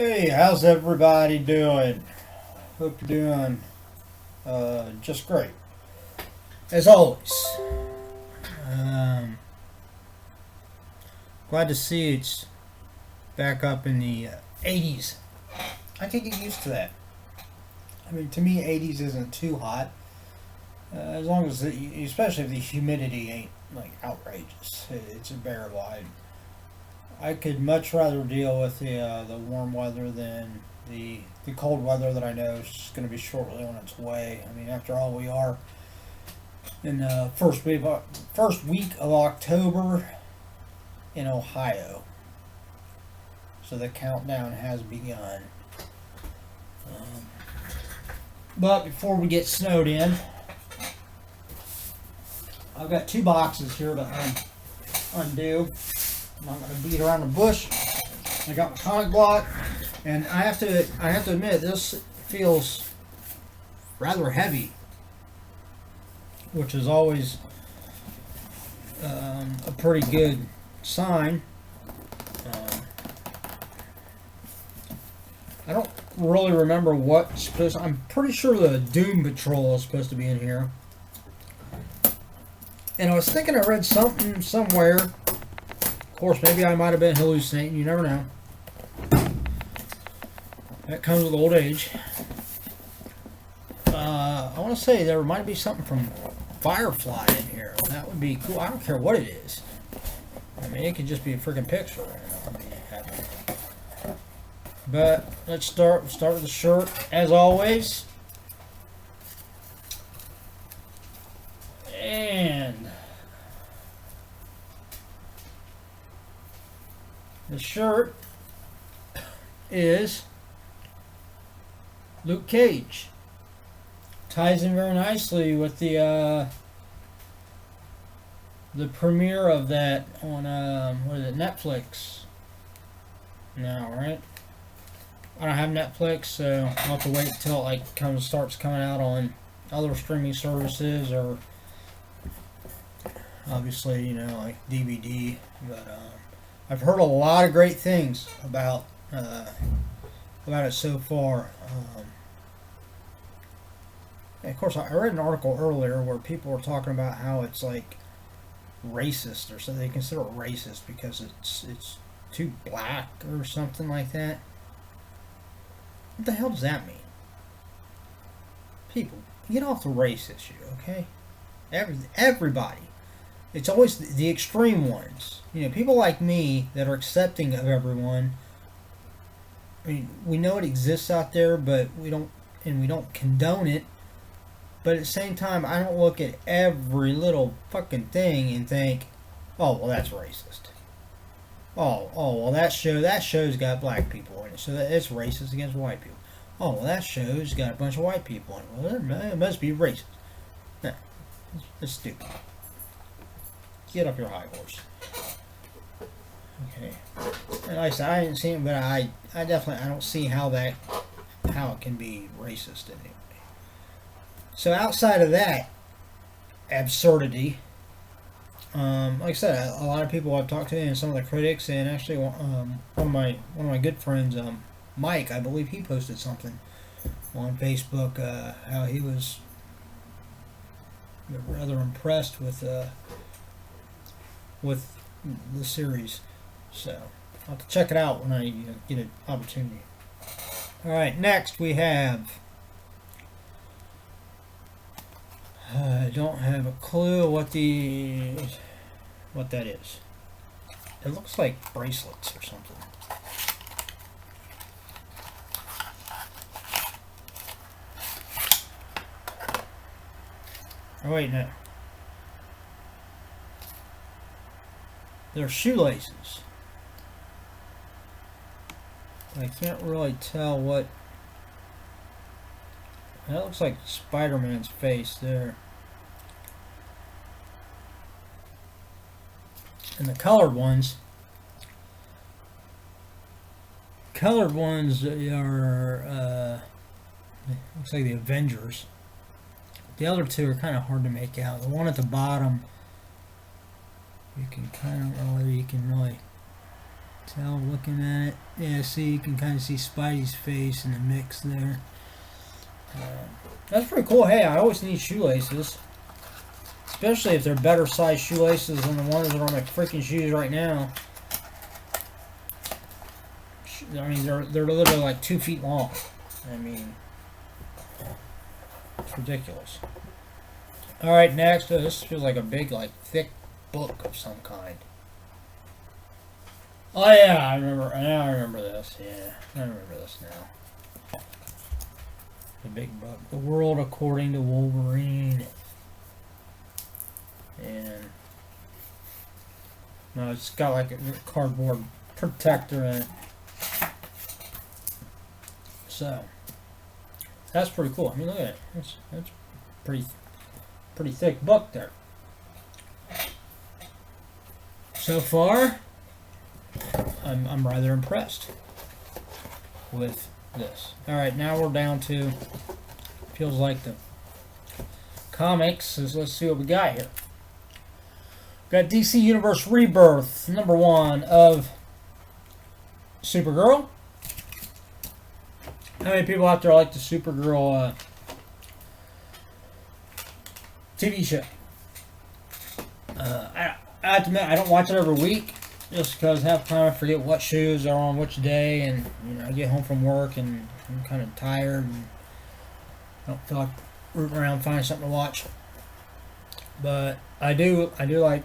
Hey, how's everybody doing? Hope you're doing just great. As always, um, glad to see it's back up in the 80s. I can get used to that. I mean, to me, 80s isn't too hot. As long as, especially if the humidity ain't like outrageous, it's bearable. I could much rather deal with the warm weather than the cold weather that I know is just going to be shortly on its way. I mean, after all, we are in the first week of October in Ohio, so the countdown has begun. Um, but before we get snowed in, I've got two boxes here to undo. I'm not going to beat around the bush. I got my comic block, and I have to admit this feels rather heavy, which is always a pretty good sign. Um, I don't really remember what's supposed. I'm pretty sure the Doom Patrol is supposed to be in here, and I was thinking I read something somewhere. Of course, maybe I might have been hallucinating. You never know. That comes with old age. I want to say there might be something from Firefly in here. That would be cool. I don't care what it is. I mean, it could just be a freaking picture. I'd be happy. But let's start. We'll start with the shirt, as always. And the shirt is Luke Cage. Ties in very nicely with the premiere of that on what is it, Netflix now, right? I don't have Netflix, so I'll have to wait until it starts coming out on other streaming services, or obviously, like DVD. But I've heard a lot of great things about it so far. And of course, I read an article earlier where people were talking about how it's like racist, or so they consider it racist because it's too black or something like that. What the hell does that mean? People, get off the race issue, okay? Everybody. It's always the extreme ones. People like me that are accepting of everyone. I mean, we know it exists out there, but we don't condone it. But at the same time, I don't look at every little fucking thing and think, oh, well, that's racist. Oh, well, that show's got black people in it, so it's racist against white people. Oh, well, that show's got a bunch of white people in it. Well, it must be racist. No, it's stupid. Get up your high horse. Okay. And like I said, I didn't see it, but I definitely don't see how it can be racist anyway. So outside of that absurdity, like I said, a lot of people I've talked to, and some of the critics, and actually one of my good friends, Mike, I believe he posted something on Facebook how he was rather impressed with the series. So I'll have to check it out when I get an opportunity. All right, next we have. I don't have a clue what that is. It looks like bracelets or something. Oh wait, no. They're shoelaces. I can't really tell what. That looks like Spider-Man's face there. And the colored ones are looks like the Avengers. The other two are kind of hard to make out. The one at the bottom, you can really Tell looking at it. Yeah, see, you can kind of see Spidey's face in the mix there. That's pretty cool. Hey, I always need shoelaces. Especially if they're better sized shoelaces than the ones that are on my freaking shoes right now. I mean, they're literally like 2 feet long. I mean, it's ridiculous. All right, next. This feels like a big, like, thick book of some kind. Oh yeah, I remember. Now I remember this. Yeah, I remember this now. The big book, The World According to Wolverine, and no, it's got like a cardboard protector in it. So that's pretty cool. I mean, look at it. That's pretty thick book there. So far, I'm rather impressed with this. All right, now we're down to feels like the comics. So let's see what we got here. Got DC Universe Rebirth #1 of Supergirl. How many people out there like the Supergirl TV show? I have to admit, I don't watch it every week, just because half the time I forget what shows are on which day, and I get home from work and I'm kind of tired and I don't feel like rooting around finding something to watch. But I do like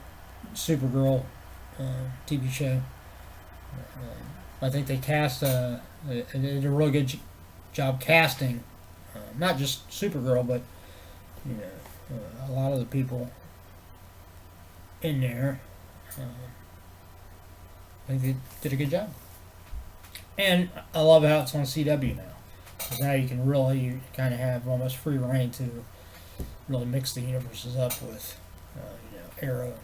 Supergirl TV show. I think they cast they did a really good job casting, not just Supergirl, but a lot of the people in there. I think they did a good job, and I love how it's on CW now. Because now you can really kind of have almost free reign to really mix the universes up with, Arrow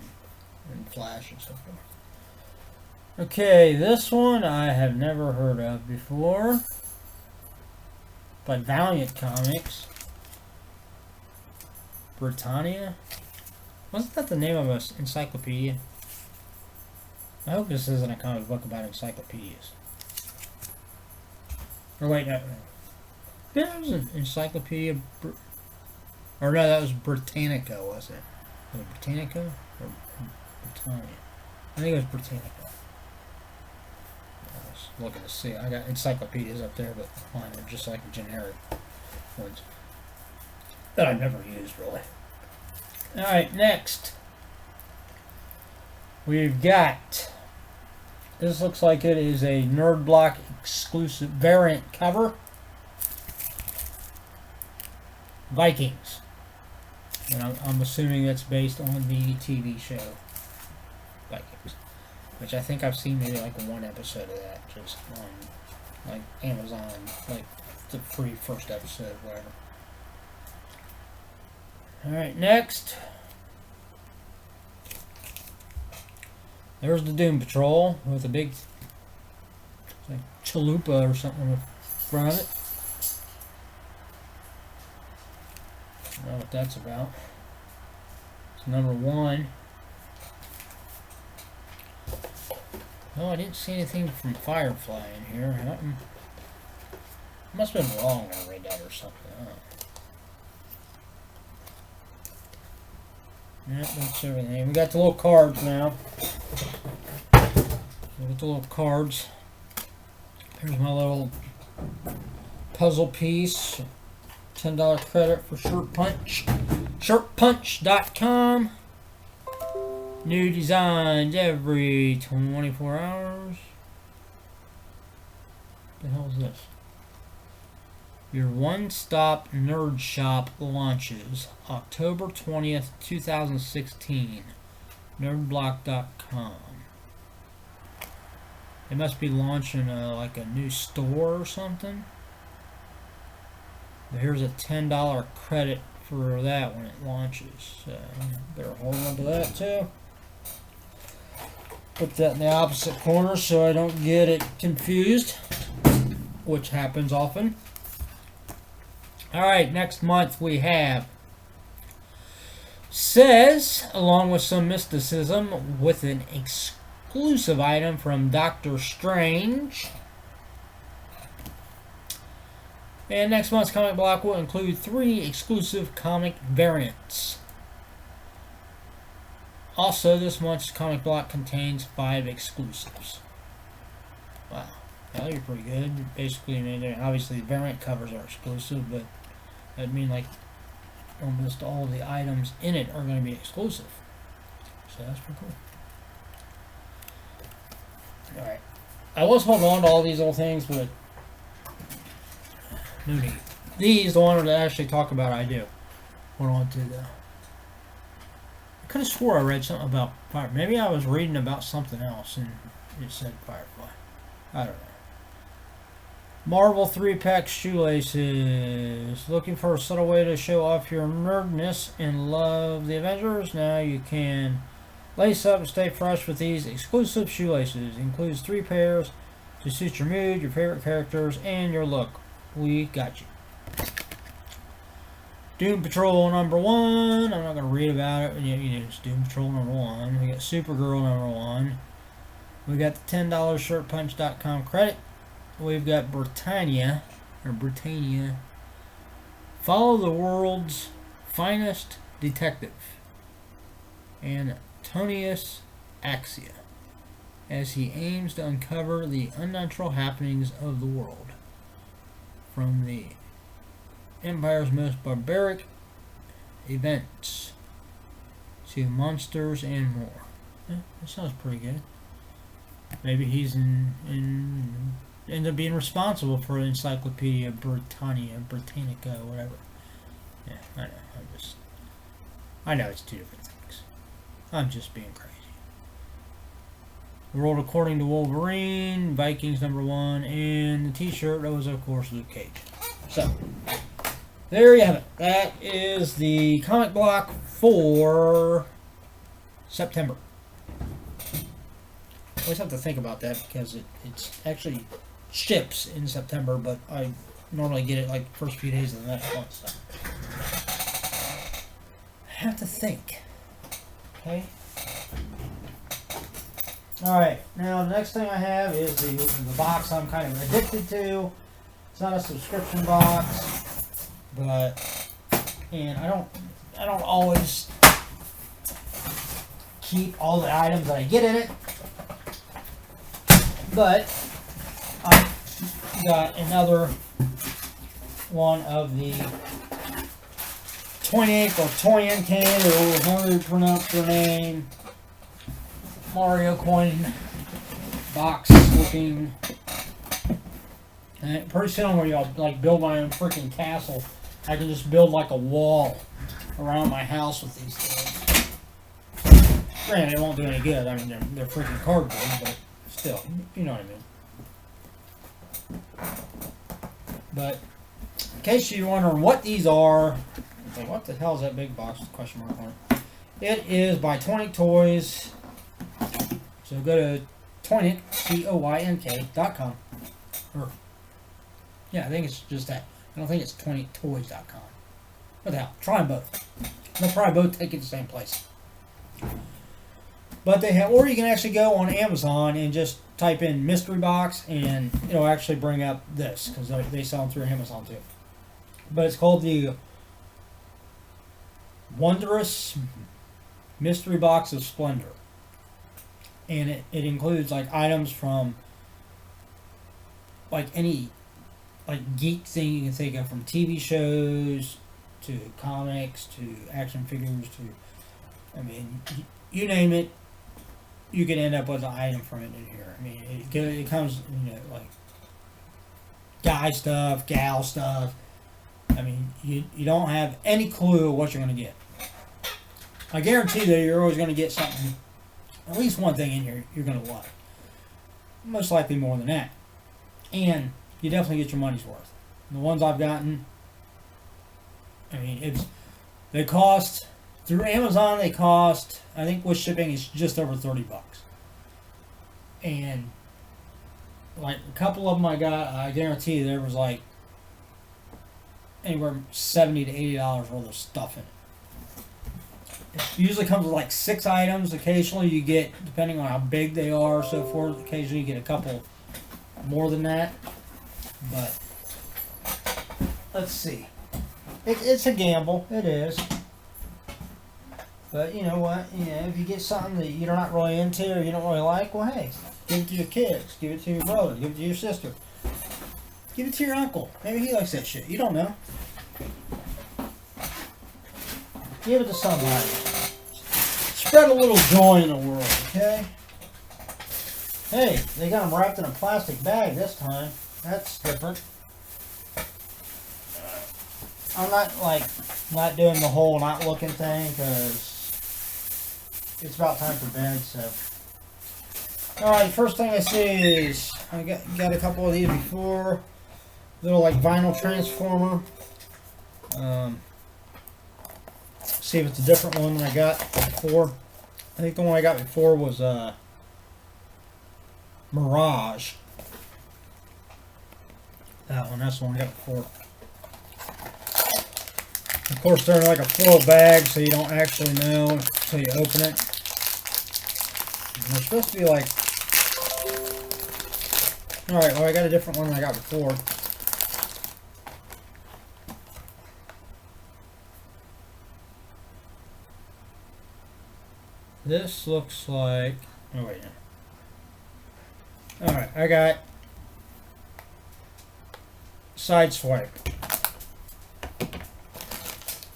and Flash and so forth. Okay, this one I have never heard of before. By Valiant Comics. Britannia? Wasn't that the name of an encyclopedia? I hope this isn't a comic book about encyclopedias. Or wait, no. Yeah, it was an encyclopedia. Or no, that was Britannica, was it? Was it Britannica? Or Britannia? I think it was Britannica. I was looking to see. I got encyclopedias up there, but mine are just like generic ones that I've never used, really. Alright, next. We've got, this looks like it is a Nerd Block exclusive variant cover. Vikings. And I'm assuming that's based on the TV show Vikings. Which I think I've seen maybe like one episode of that just on like Amazon, like the free first episode, whatever. Alright, next. There's the Doom Patrol with a big like chalupa or something in front of it. I don't know what that's about. It's #1. Oh, I didn't see anything from Firefly in here. Must have been wrong when I read that or something. Yep, that's everything. We got the little cards now. We got the little cards. Here's my little puzzle piece. $10 credit for Shirt Punch. ShirtPunch.com. New designs every 24 hours. What the hell is this? Your one-stop nerd shop launches October 20th, 2016. Nerdblock.com. They must be launching like a new store or something. But here's a $10 credit for that when it launches. So better hold on to that too. Put that in the opposite corner so I don't get it confused, which happens often. Alright, next month we have Says, along with some mysticism, with an exclusive item from Doctor Strange. And next month's comic block will include 3 exclusive comic variants. Also, this month's comic block contains 5 exclusives. Wow, that'll be pretty good. Basically, I mean, obviously the variant covers are exclusive, but that'd mean like almost all of the items in it are going to be exclusive. So that's pretty cool. Alright. I was holding on to all these little things, but no need. These, the one to actually talk about, I do. Hold on to the... I could have swore I read something about fire. Maybe I was reading about something else and it said Firefly. I don't know. Marvel 3-pack shoelaces. Looking for a subtle way to show off your nerdness and love the Avengers? Now you can lace up and stay fresh with these exclusive shoelaces. Includes 3 pairs to suit your mood, your favorite characters, and your look. We got you. Doom Patrol number 1. I'm not going to read about it. It's Doom Patrol number 1. We got Supergirl number 1. We got the $10 shirtpunch.com credit. We've got Britannia. Follow the world's finest detective. Antonius Axia, as he aims to uncover the unnatural happenings of the world. From the Empire's most barbaric events to monsters and more. That sounds pretty good. Maybe he's ends up being responsible for Encyclopedia Britannica, whatever. Yeah, I know. I know it's 2 different things. I'm just being crazy. World According to Wolverine, Vikings number 1, and the t-shirt that was, of course, Luke Cage. So, there you have it. That is the comic block for September. I always have to think about that because it's actually ships in September, but I normally get it like the first few days of the next month. So I have to think. Okay. Alright, now the next thing I have is the box I'm kind of addicted to. It's not a subscription box, but I don't always keep all the items that I get in it. But I got another one of the Toynk or Toynk, or however you pronounce their name, Mario coin box looking. And pretty soon when y'all like build my own freaking castle, I can just build like a wall around my house with these things. Granted, it won't do any good. I mean, they're freaking cardboard, but still, you know what I mean. But in case you're wondering what these are, it's like, what the hell is that big box with a question mark on it? It is by Toynk Toys. So go to Toynk, Toynk.com. Or, yeah, I think it's just that. I don't think it's ToynkToys.com. What the hell? Try them both. They'll probably both take you to the same place. But they have, or you can actually go on Amazon and just type in mystery box, and it'll actually bring up this because they sell them through Amazon too. But it's called the Wondrous Mystery Box of Splendor, and it includes like items from like any like geek thing you can think of, from TV shows to comics to action figures to, I mean, you name it. You can end up with an item from it in here. I mean, it comes, like guy stuff, gal stuff. I mean, you don't have any clue what you're going to get. I guarantee that you're always going to get something, at least one thing in here you're going to love. Most likely more than that. And you definitely get your money's worth. The ones I've gotten, I mean, they cost... Through Amazon, they cost, I think with shipping, it's just over $30. And, like, a couple of them I got, I guarantee there was, like, anywhere from $70 to $80 worth of stuff in it. It usually comes with like 6 items. Occasionally you get, depending on how big they are, so forth. Occasionally you get a couple more than that. But let's see. It's a gamble. It is. But you know what? You know, if you get something that you're not really into or you don't really like, well, hey, give it to your kids. Give it to your brother. Give it to your sister. Give it to your uncle. Maybe he likes that shit. You don't know. Give it to somebody. Spread a little joy in the world, okay? Hey, they got them wrapped in a plastic bag this time. That's different. I'm not doing the whole not looking thing because it's about time for bed, so. Alright, first thing I see is, I got a couple of these before. Little like vinyl transformer. See if it's a different one than I got before. I think the one I got before was Mirage. That's the one I got before. Of course, they're in like a foil bag, so you don't actually know until you open it. And they're supposed to be like... Alright, well I got a different one than I got before. This looks like... Oh wait, no. Alright, I got... Sideswipe.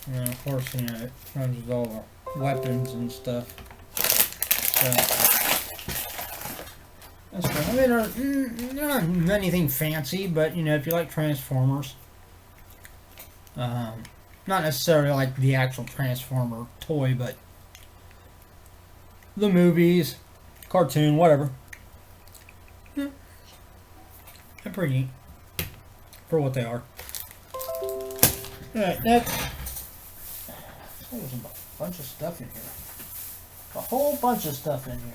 And of course, you know, it comes with all the weapons and stuff. So, that's cool. I mean, they're not anything fancy, but, you know, if you like Transformers, not necessarily like the actual Transformer toy, but the movies, cartoon, whatever. Yeah. They're pretty neat for what they are. Alright, next. There's a bunch of stuff in here. A whole bunch of stuff in here.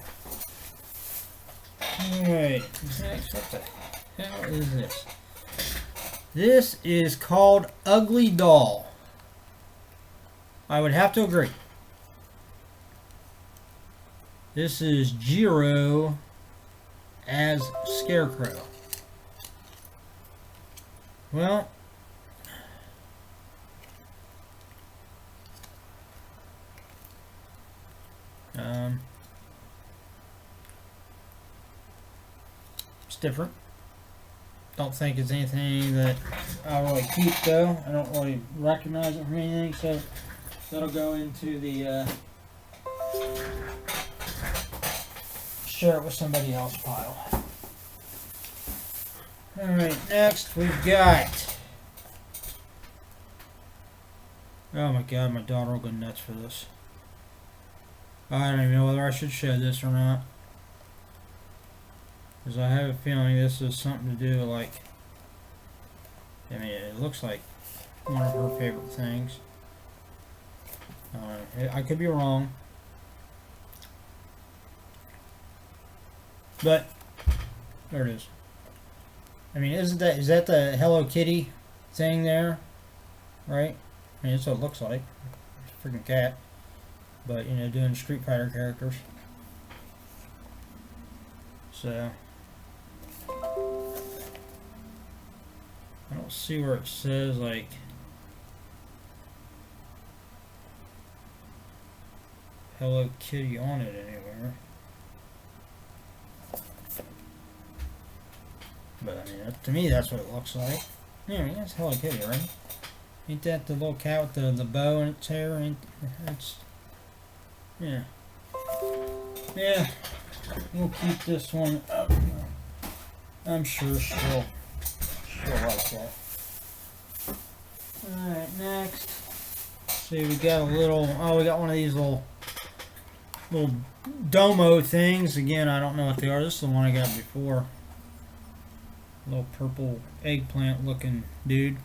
Alright, next, what the hell is this? This is called Ugly Doll. I would have to agree. This is Jiro as Scarecrow. Well, it's different. Don't think it's anything that I'll really keep though. I don't really recognize it from anything, so that'll go into the share it with somebody else pile. Alright, next we've got... Oh my god, my daughter will go nuts for this. I don't even know whether I should show this or not. Because I have a feeling this is something to do like... I mean, it looks like one of her favorite things. I could be wrong. But, there it is. I mean, is that the Hello Kitty thing there? Right? I mean, that's what it looks like. It's a freaking cat. But, you know, doing Street Fighter characters. So, I don't see where it says, like, Hello Kitty on it anywhere. But, I mean, to me, that's what it looks like. Yeah, I mean, that's Hello Kitty, right? Ain't that the little cat with the bow in its hair? Ain't that's... Yeah. Yeah. We'll keep this one up. I'm sure she'll like that. Alright, next. See, we got a little... Oh, we got one of these little domo things. Again, I don't know what they are. This is the one I got before. Little purple eggplant looking dude.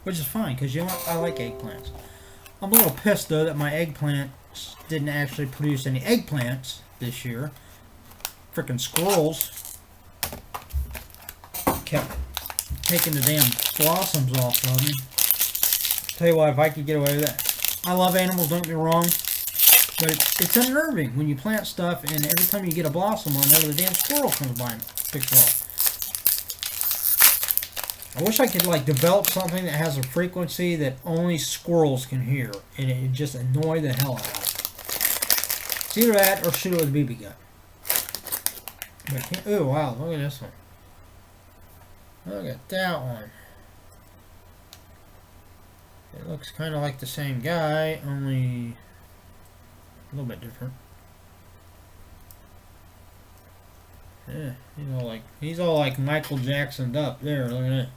Which is fine, because you know what? I like eggplants. I'm a little pissed, though, that my eggplants didn't actually produce any eggplants this year. Frickin' squirrels kept taking the damn blossoms off of me. Tell you what, if I could get away with that. I love animals, don't get me wrong. But it's unnerving when you plant stuff and every time you get a blossom on there, the damn squirrel comes by and picks it off. I wish I could like develop something that has a frequency that only squirrels can hear, and it would just annoy the hell out of it. It's either that or shoot it with a BB gun. But oh wow, look at this one. Look at that one. It looks kind of like the same guy, only a little bit different. Yeah, he's all like Michael Jackson'd up there. Look at that,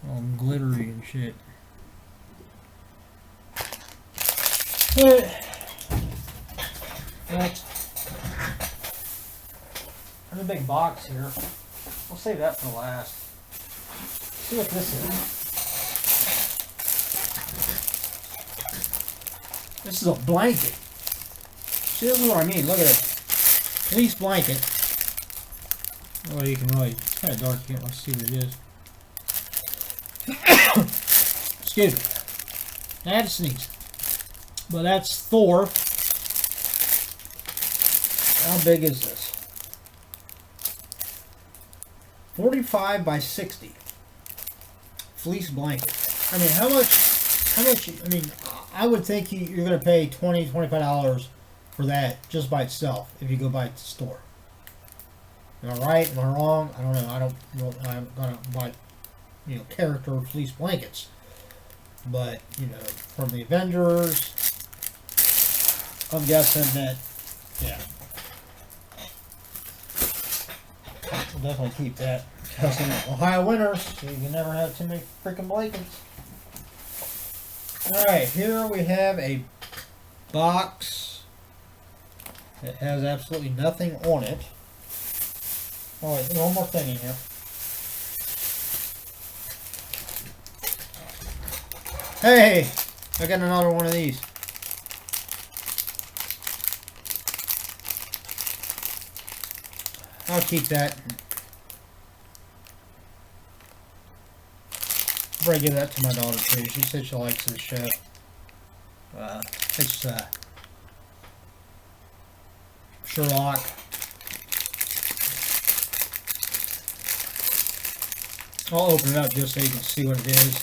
all glittery and shit. But there's a big box here. We'll save that for last. See what this is. This is a blanket. See, this is what I mean. Look at it. Fleece blanket. Oh, you can really, it's kind of dark, you can't really see what it is. Excuse me. I had to sneeze. But that's Thor. How big is this? 45 by 60. Fleece blanket. I mean, how much, I mean, I would think you're going to pay $20, $25 for that just by itself if you go buy it at the store. Am I right? Am I wrong? I don't know. I'm gonna buy, character fleece blankets. But, from the Avengers, I'm guessing that, yeah. We'll definitely keep that. Because in Ohio winters, so you can never have too many freaking blankets. Alright, here we have a box that has absolutely nothing on it. Oh wait, one more thing in here. Hey! I got another one of these. I'll keep that. I'll probably give that to my daughter too. She said she likes this show. It's Sherlock. I'll open it up just so you can see what it is.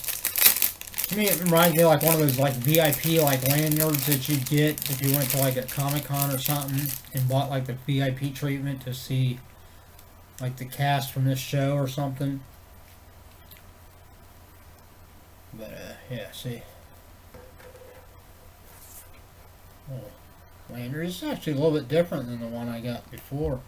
To me, it reminds me of like one of those like VIP like lanyards that you'd get if you went to like a Comic-Con or something and bought like the VIP treatment to see like the cast from this show or something. But yeah, see. Oh, lanyard is actually a little bit different than the one I got before.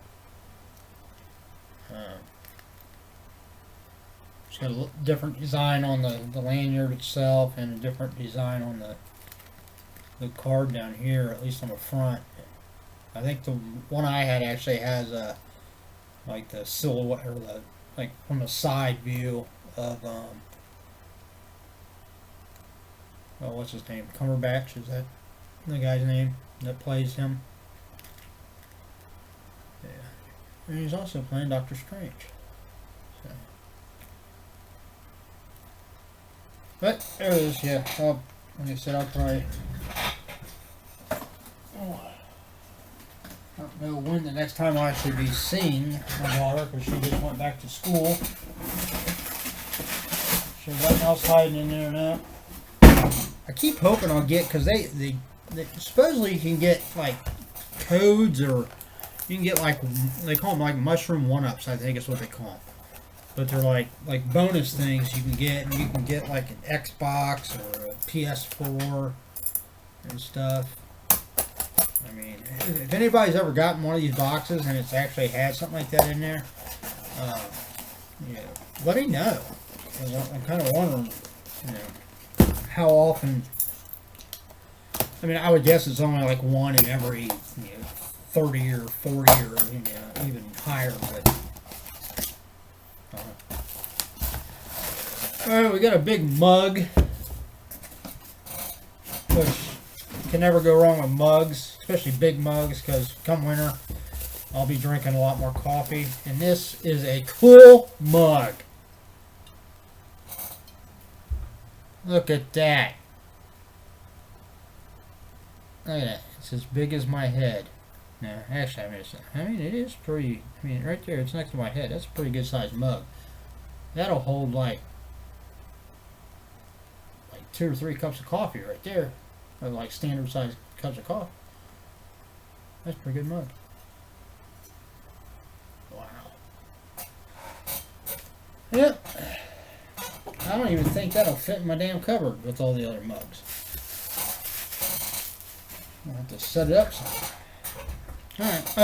It's got a different design on the lanyard itself and a different design on the card down here, at least on the front. I think the one I had actually has like the silhouette or the like from the side view of oh, what's his name? Cumberbatch, is that the guy's name that plays him? Yeah, and he's also playing Doctor Strange. So. But there it is, yeah. Like I said, I'll probably. Oh, I don't know when the next time I'll actually be seeing my daughter because she just went back to school. There's nothing else hiding in there now. I keep hoping I'll get, because they supposedly you can get like codes, or you can get like, they call them like mushroom one-ups, I think is what they call them. But they're like bonus things you can get, and you can get like an Xbox or a PS4 and stuff. I mean, if anybody's ever gotten one of these boxes and it's actually had something like that in there, let me know. I'm kind of wondering, how often. I mean, I would guess it's only like one in every 30 or 40 or even higher, but. Alright, we got a big mug, which you can never go wrong with mugs, especially big mugs, because come winter, I'll be drinking a lot more coffee. And this is a cool mug. Look at that. Look at that. It's as big as my head. No, actually, I mean, it is pretty. I mean, right there, it's next to my head. That's a pretty good sized mug. That'll hold like 2 or 3 cups of coffee right there, or like standard sized cups of coffee. That's a pretty good mug. Wow. Yep. I don't even think that'll fit in my damn cupboard with all the other mugs. I'll have to set it up some. Alright,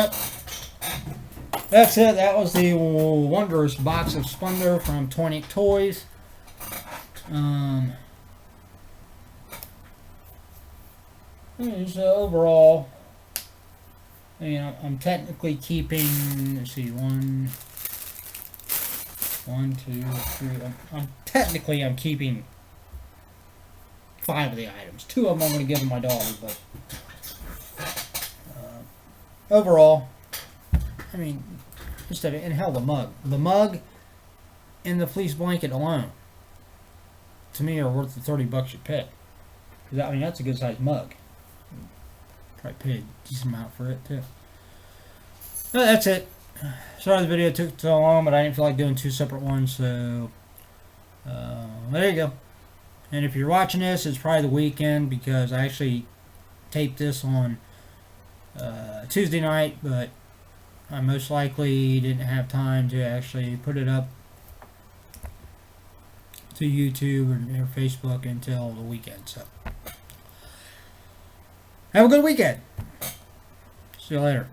that's it. That was the Wondrous box of Splendor from Toynk Toys. So overall, I'm technically keeping, let's see, one, two, three. I'm keeping 5 of the items. 2 of them I'm going to give to my daughter, but overall, I mean, and hell, the mug and the fleece blanket alone, to me, are worth the $30 you pay. I mean, that's a good sized mug. Probably paid a decent amount for it too. Well, that's it. Sorry the video took so long, but I didn't feel like doing 2 separate ones, so there you go. And if you're watching this, it's probably the weekend, because I actually taped this on Tuesday night, but I most likely didn't have time to actually put it up to YouTube or Facebook until the weekend. So have a good weekend. See you later.